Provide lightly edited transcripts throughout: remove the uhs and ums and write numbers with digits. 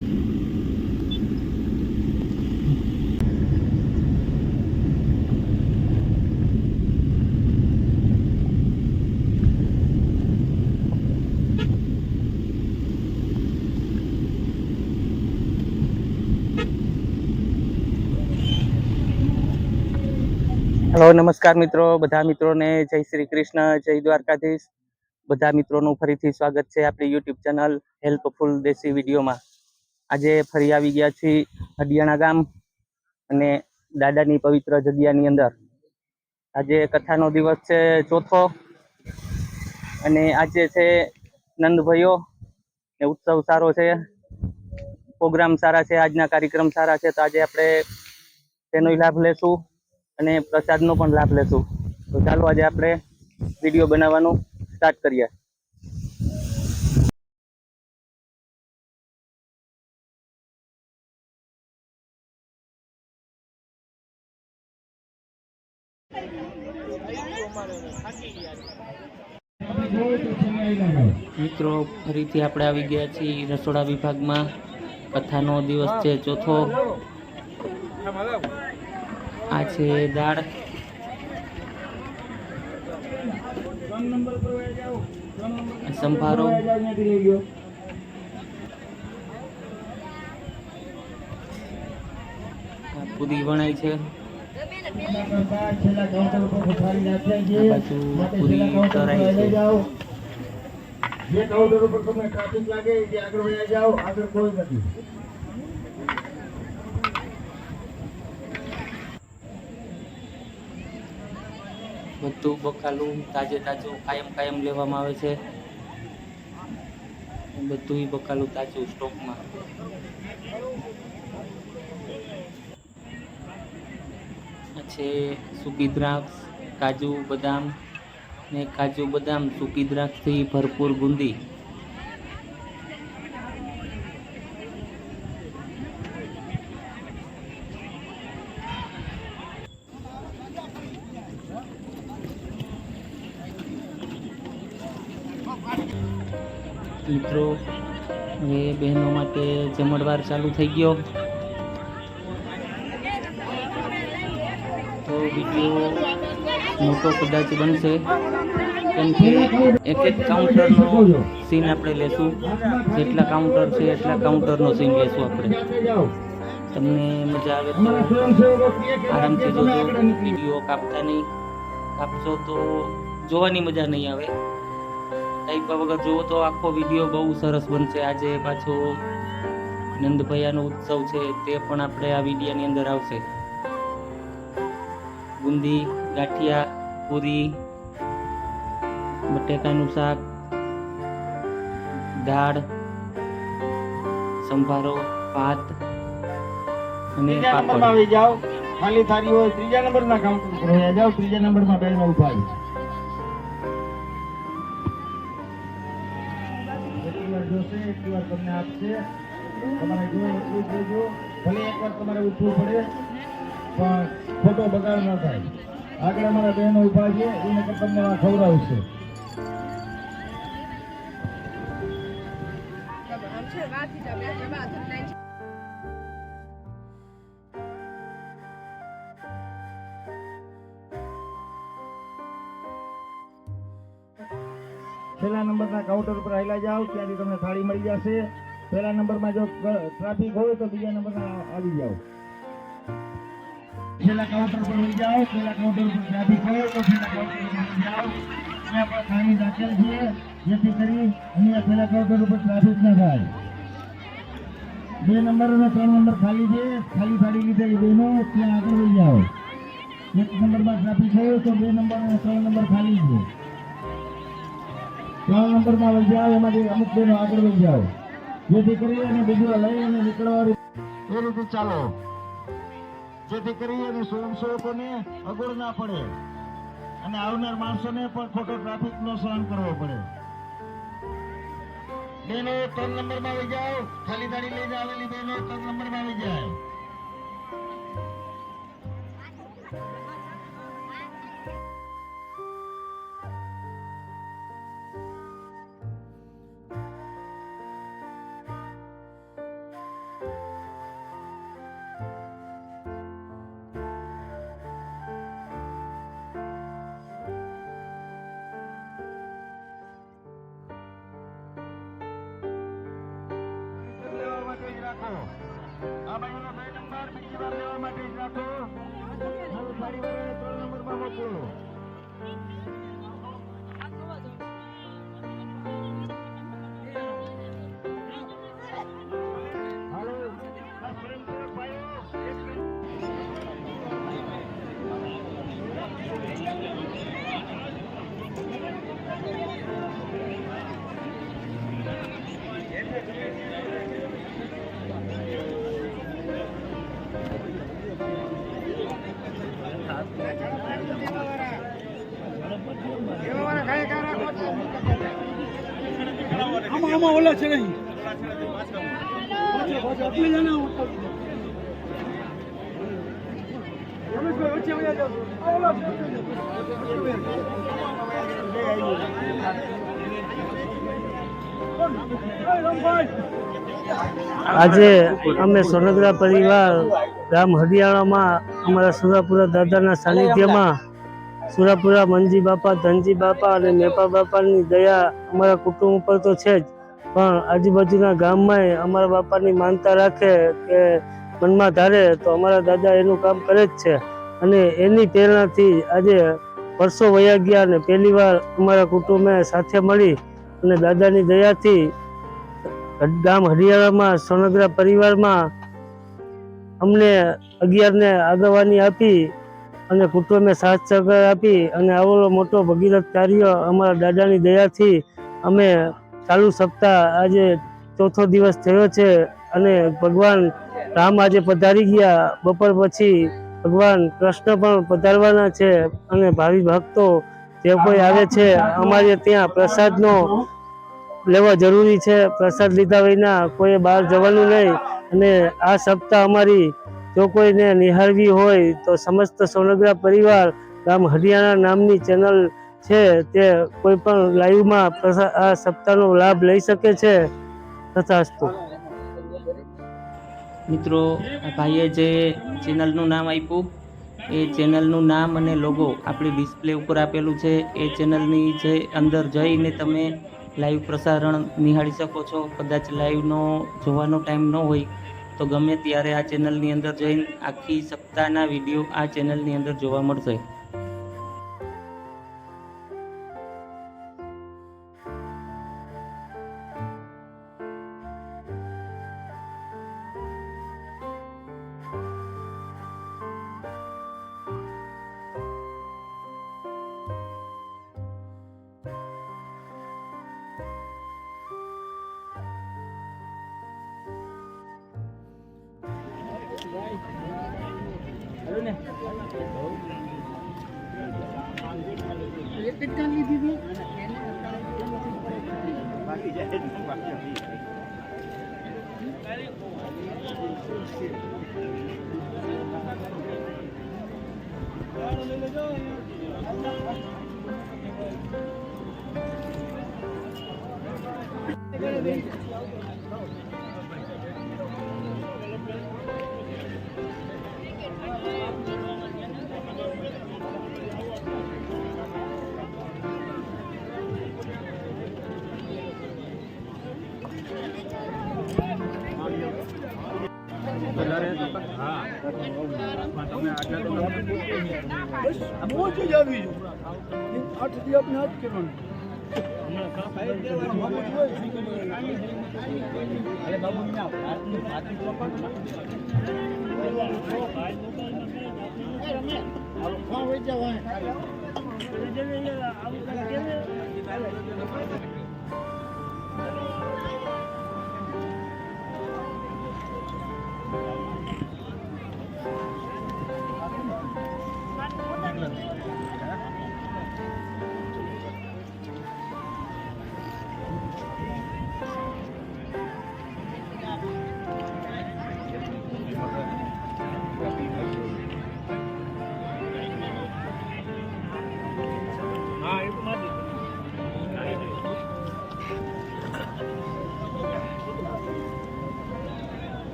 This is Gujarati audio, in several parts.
હેલો, નમસ્કાર મિત્રો, બધા મિત્રોને જય શ્રી કૃષ્ણ, જય દ્વારકાધીશ. બધા મિત્રોનું ફરીથી સ્વાગત છે આપણી યુટ્યુબ ચેનલ હેલ્પફુલ દેશી વિડીયોમાં. આજે ફરી આવી ગયા છીએ હડિયાણા ગામ અને દાદાની પવિત્ર જગ્યાની અંદર. આજે કથાનો દિવસ છે ચોથો અને આજે છે નંદભાઈઓ ને ઉત્સવ સારો છે, પ્રોગ્રામ સારા છે, આજના કાર્યક્રમ સારા છે. તો આજે આપણે તેનો લાભ લેશું અને પ્રસાદનો પણ લાભ લેશું. તો ચાલો આજે આપણે વિડીયો બનાવવાનું સ્ટાર્ટ કરીએ. મિત્રો, ફરીથી આપણે આવી ગયા છીએ રસોડા વિભાગમાં. કથાનો દિવસ છે ચોથો. આ છે દાળ, સંભારો, પૂરી વણાય છે, પૂરી તરાય છે. જે કાઉન્ટર ઉપર તમને ટ્રાફિક લાગે એ આગળ વયા જાઓ, આગળ કોઈ નથી. બધું બકાલું તાજે તાજું કાયમ લેવામાં આવે છે. બધું બકાલું તાજું સ્ટોકમાં. છે સૂકી દ્રાક્ષ, કાજુ બદામ ને કાજુ બદામ સૂકી દ્રાક્ષથી ભરપૂર બુંદી. મિત્રો, હવે બહેનો માટે જમણવાર ચાલુ થઈ ગયો. તો વિડીયો મોટો કદાચ બનશે, કેમ કે એક કાઉન્ટરનો સીન આપણે લેશું. જેટલા કાઉન્ટર છે એટલા કાઉન્ટરનો સીન લેશું આપણે. તમને મજા આવે તો આરામથી જોજો. વિડીયો કાપતા નહીં, કાપશો તો જોવાની મજા નહીં આવે. કાપ્યા વગર જોવો તો આખો વિડીયો બહુ સરસ બનશે. આજે પાછો નંદભૈયાનો ઉત્સવ છે, તે પણ આપણે આ વિડીયોની અંદર આવશે. બુંદી, ગાંઠિયા, પૂરી, બટેકાનું શાક, દાળ, સંભારો, ભાત અને પાપડ. આવી જાઓ, ખાલી થાળી હોય ત્રીજા નંબરના કાઉન્ટર પર આવી જાઓ. ત્રીજા નંબરમાં બેનો ઉભા છે. જોશે એટલી વાર તમને આપશે. તમારે જોજો, ભલે એકવાર તમારે ઉઠવું પડે પણ ખોટો બગાડ ન થાય. આગળ અમારા બહેનો ઉભા છે, એને તમને ખવડાવશે. પહેલા નંબરના કાઉન્ટર ઉપર આવેલા જાઓ, ત્યાંથી તમને થાળી મળી જશે. પહેલા નંબરમાં જો ટ્રાફિક હોય તો બીજા નંબરમાં આવી જાઓ. પહેલા કાઉન્ટર પર લઈ જાઓ. પહેલા કાઉન્ટર પર ટ્રાફિક હોય તો પહેલા કાઉન્ટર પર લઈ જાઓ. ત્યાં પર થાળી રાખેલ છે, જેથી કરી અહીંયા પહેલા કાઉન્ટર ઉપર ટ્રાફિક ના થાય. 2 નંબર અને 3 નંબર ખાલી છે. ખાલી થાળી લીધેલી બહેનો ત્યાં આગળ લઈ જાઓ. 1 નંબરમાં ટ્રાફિક હોય તો 2 નંબર અને 3 નંબર ખાલી છે. 3 નંબરમાં લઈ જાઓ, એમાંથી અમુક બહેનો આગળ લઈ જાઓ, જેથી કરી અને બીજું લઈ અને નીકળવાનું એ રીતે ચાલો, જેથી કરી અને સ્વયંસેવકોને અગવડ ના પડે અને આવનાર માણસોને પણ ખોટો ટ્રાફિક નો સહન કરવો પડે. બહેનો 3 નંબરમાં આવી જાઓ. ખાલી ગાડી લઈને આવેલી બહેનો 3 નંબરમાં આવી જાય. આમાં ઓલા છે નહીં આજે અમે સોનગરા પરિવાર ગામ હરિયાણામાં અમારા સુરાપુરા દાદાના સાનિધ્યમાં સુરાપુરા મંજી બાપા, ધનજી બાપા અને મેપા બાપાની દયા અમારા કુટુંબ ઉપર તો છે જ, પણ આજુબાજુના ગામમાં અમારા બાપાની માનતા રાખે કે મનમાં ધારે તો અમારા દાદા એનું કામ કરે જ છે. અને એની પ્રેરણાથી આજે વર્ષો વયા ગયા અને પહેલી વાર અમારા કુટુંબે સાથે મળી અને દાદાની દયાથી ગામ હરિયાણામાં સોનગરા પરિવારમાં અમને 11ને આગેવાની આપી અને કુટુંબે સાથ સહકાર આપી અને આવો મોટો ભગીરથ કાર્ય અમારા દાદાની દયાથી અમે ચાલુ સપ્તાહ આજે ચોથો દિવસ થયો છે અને ભગવાન રામ આજે પધારી ગયા. બપોર પછી ભગવાન કૃષ્ણ પણ પધારવાના છે અને ભાવિ ભક્તો જે કોઈ આવે છે અમારે ત્યાં પ્રસાદનો લેવા જરૂરી છે. પ્રસાદ લીધા વિના કોઈ બહાર જવાનું નહીં. અને આ સપ્તાહ અમારી જો કોઈને નિહાળવી હોય તો સમસ્ત સોનગરા પરિવાર ગામ હરિયાણા નામની ચેનલ છે તે કોઈ પણ લાઈવમાં આ સપ્તાહનો લાભ લઈ શકે છે. તથાસ્તુ. મિત્રો, આ ભાઈએ જે ચેનલનું નામ આપ્યું એ ચેનલનું નામ અને લોગો આપણી ડિસ્પ્લે ઉપર આપેલું છે. એ ચેનલની જે અંદર જઈને તમે લાઈવ પ્રસારણ નિહાળી શકો છો. કદાચ લાઈવનો જોવાનો ટાઈમ ન હોય તો ગમે ત્યારે આ ચેનલની અંદર જઈને આખી સપ્તાહના વિડીયો આ ચેનલની અંદર જોવા મળશે.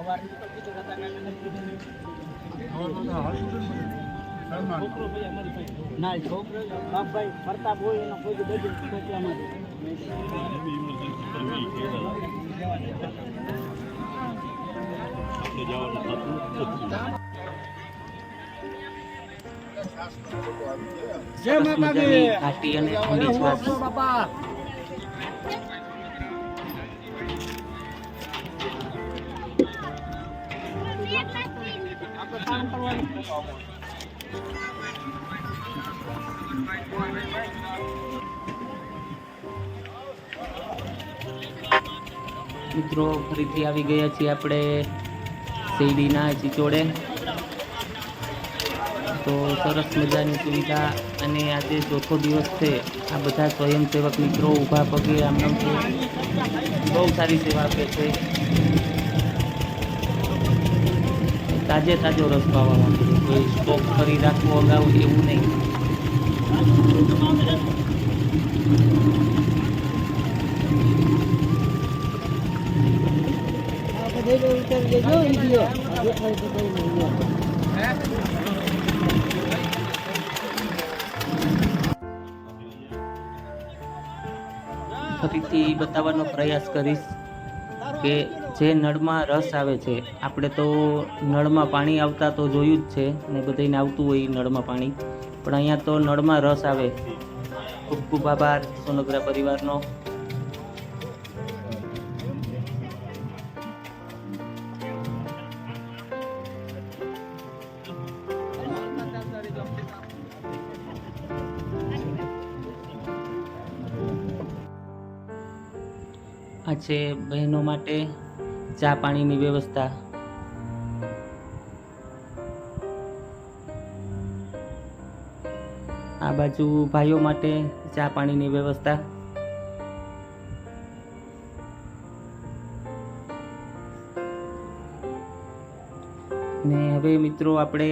ના છોકરો બાપભાઈ ફરતા હોય એનો કોઈ બધું છોકરામાં જય મજાની ઘાટી અને ઠંડી શ્વાસ બાપા મિત્રો ફરીથી આવી ગયા છીએ આપણે શેરડીના ચીચોડે. તો સરસ મજાની સુવિધા અને આજે ચોથો દિવસ છે. આ બધા સ્વયંસેવક મિત્રો ઊભા પગે આમનામ છે, બહુ સારી સેવા આપે છે. તાજે તાજો રસ પાવામાં કોઈ સ્ટોક કરી રાખવો અગાઉ એવું નહીં. ફરીથી બતાવવાનો પ્રયાસ કરીશ કે જે નળમાં રસ આવે છે, આપણે તો નળમાં પાણી આવતા તો જોયું જ છે ને બધાને આવતું હોય નળમાં પાણી, પણ અહીંયા તો નળમાં રસ આવે. ખૂબ ખૂબ આભાર સોનગરા પરિવારનો. આ છે બહેનો માટે ચા પાણીની વ્યવસ્થા. આ બાજુ ભાઈઓ માટે ચા પાણીની વ્યવસ્થા. ને હવે મિત્રો આપણે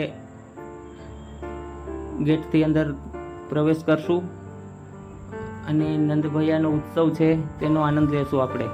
ગેટથી અંદર પ્રવેશ કરશું અને નંદભૈયાનો ઉત્સવ છે તેનો આનંદ લેશું આપણે.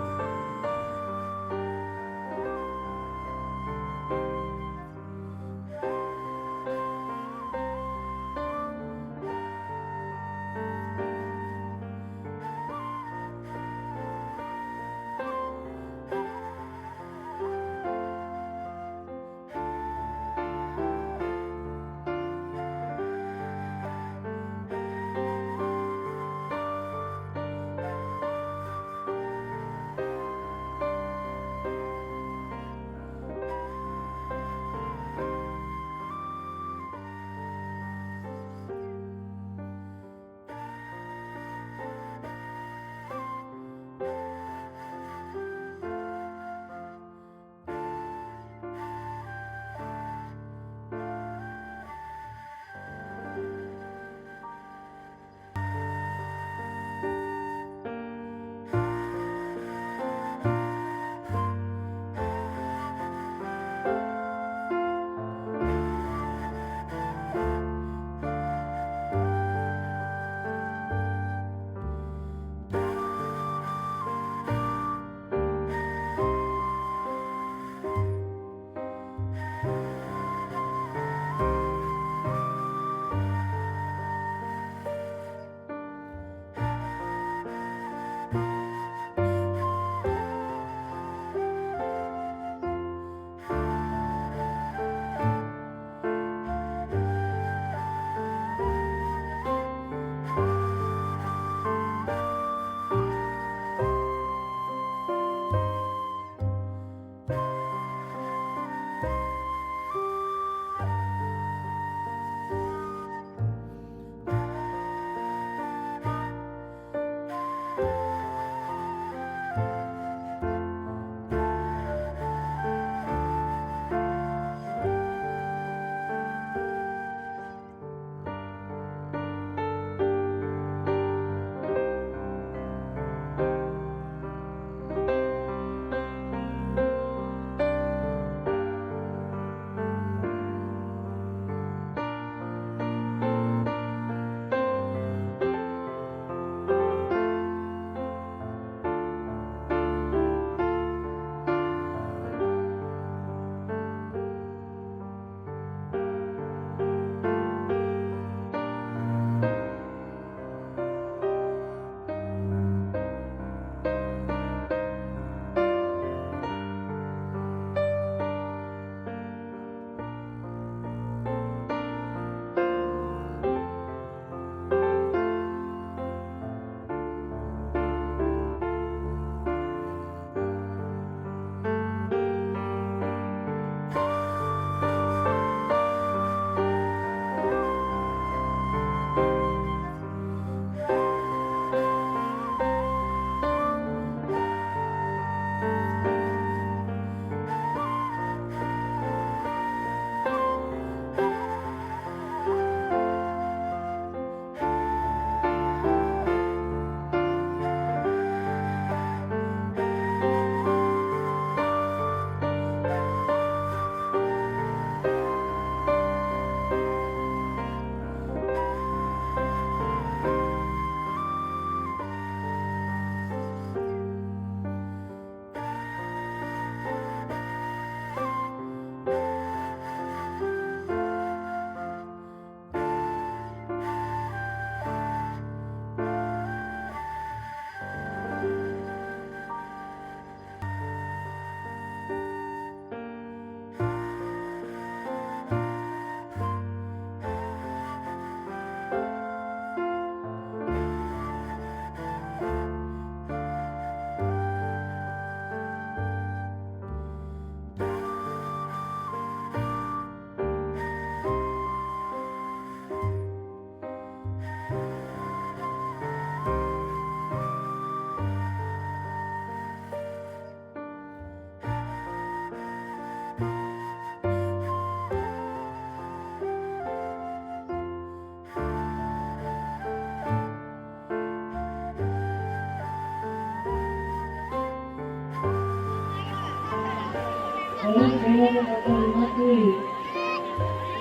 અલગ દેવોને બધા વિનંતી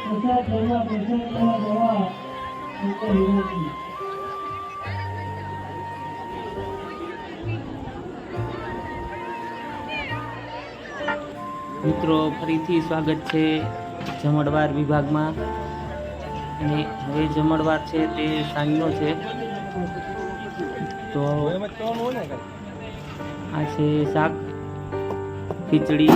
પ્રસાદ કરવા પ્રસાદ લેવા જવા અંતર વિનંતી. મિત્રો ફરીથી સ્વાગત છે જમણવાર વિભાગમાં. અને હવે જમણવાર છે તે સાંજનો છે. તો આ છે શાક, ખીચડી,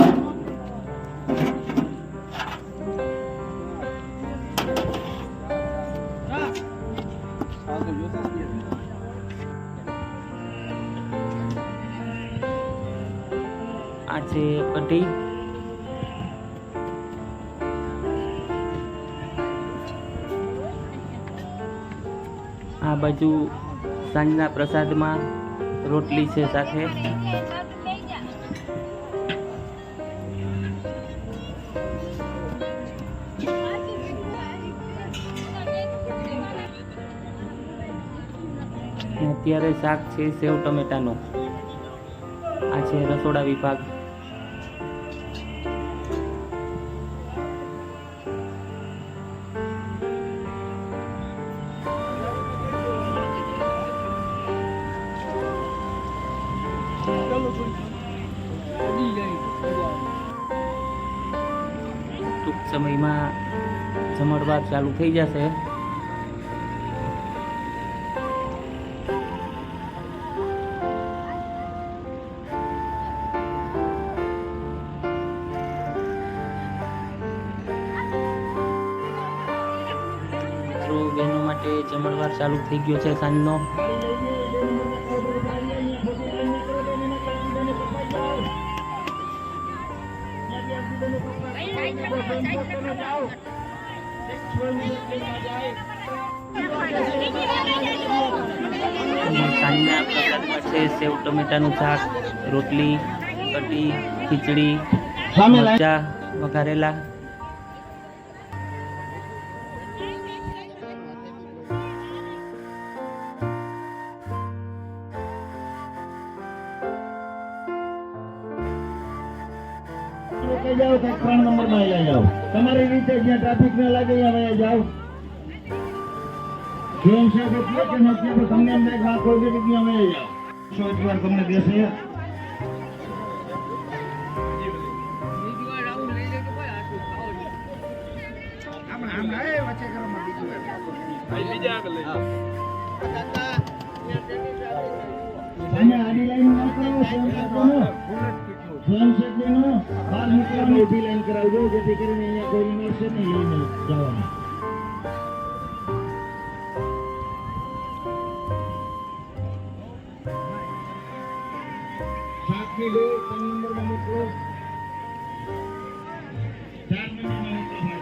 આ છે કઢી, આ બાજુ સાંજના પ્રસાદમાં રોટલી છે સાથે. અને અત્યારે શાક છે સેવ ટમેટાનું. આ છે રસોડા વિભાગ. ટૂંક સમયમાં જમણવાર ચાલુ થઈ જશે. મિત્રો બહેનો માટે જમણવાર ચાલુ થઈ ગયો છે સાંજનો. સાંજના પ્રસાદમાં છે સેવ ટમેટાનું શાક, રોટલી, કઢી, ખીચડી, મરચાં વઘારેલા. જાઓ તો 3 નંબરમાં અહીંયા જાઓ. તમારી રીતે જ્યાં ટ્રાફિક ન લાગે અહીંયા જાઓ. જેમ છે કે કે નથી તો તમને એમ થાય કે આ કોઈ બી જગ્યાએ અમે જાઓ. એકવાર તમને દેશે આડી લાઈન ના કરો, સ્વયંસેવકનો બહાર નીકળવાની ઊભી લાઈન કરાવજો, જેથી કરીને અહીંયા કોઈ મળશે નહીં લઈને જવાનું. સાતમી ડોર 3 નંબરમાં મોકલો. 4 નંબરમાં મોકલો.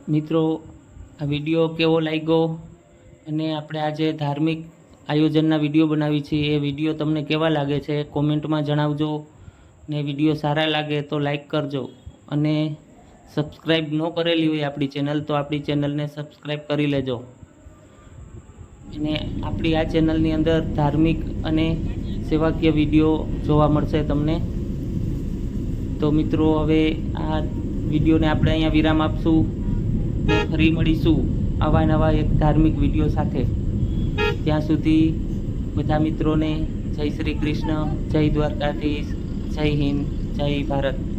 મિત્રો, આ વિડીયો કેવો લાગ્યો અને આપણે આજે ધાર્મિક આયોજનના વિડીયો બનાવી છે એ વિડીયો તમને કેવા લાગે છે કોમેન્ટમાં જણાવજો. ને વિડીયો સારા લાગે તો લાઈક કરજો અને સબસ્ક્રાઈબ ન કરેલી હોય આપણી ચેનલ તો આપણી ચેનલને સબસ્ક્રાઈબ કરી લેજો. અને આપણી આ ચેનલની અંદર ધાર્મિક અને સેવાકીય વિડીયો જોવા મળશે તમને. તો મિત્રો, હવે આ વિડીયોને આપણે અહીંયા વિરામ આપશું. ફરી મળીશું આવા નવા એક ધાર્મિક વિડીયો સાથે. ત્યાં સુધી બધા મિત્રોને જય શ્રી કૃષ્ણ, જય દ્વારકાધીશ, જય હિન્દ, જય ભારત.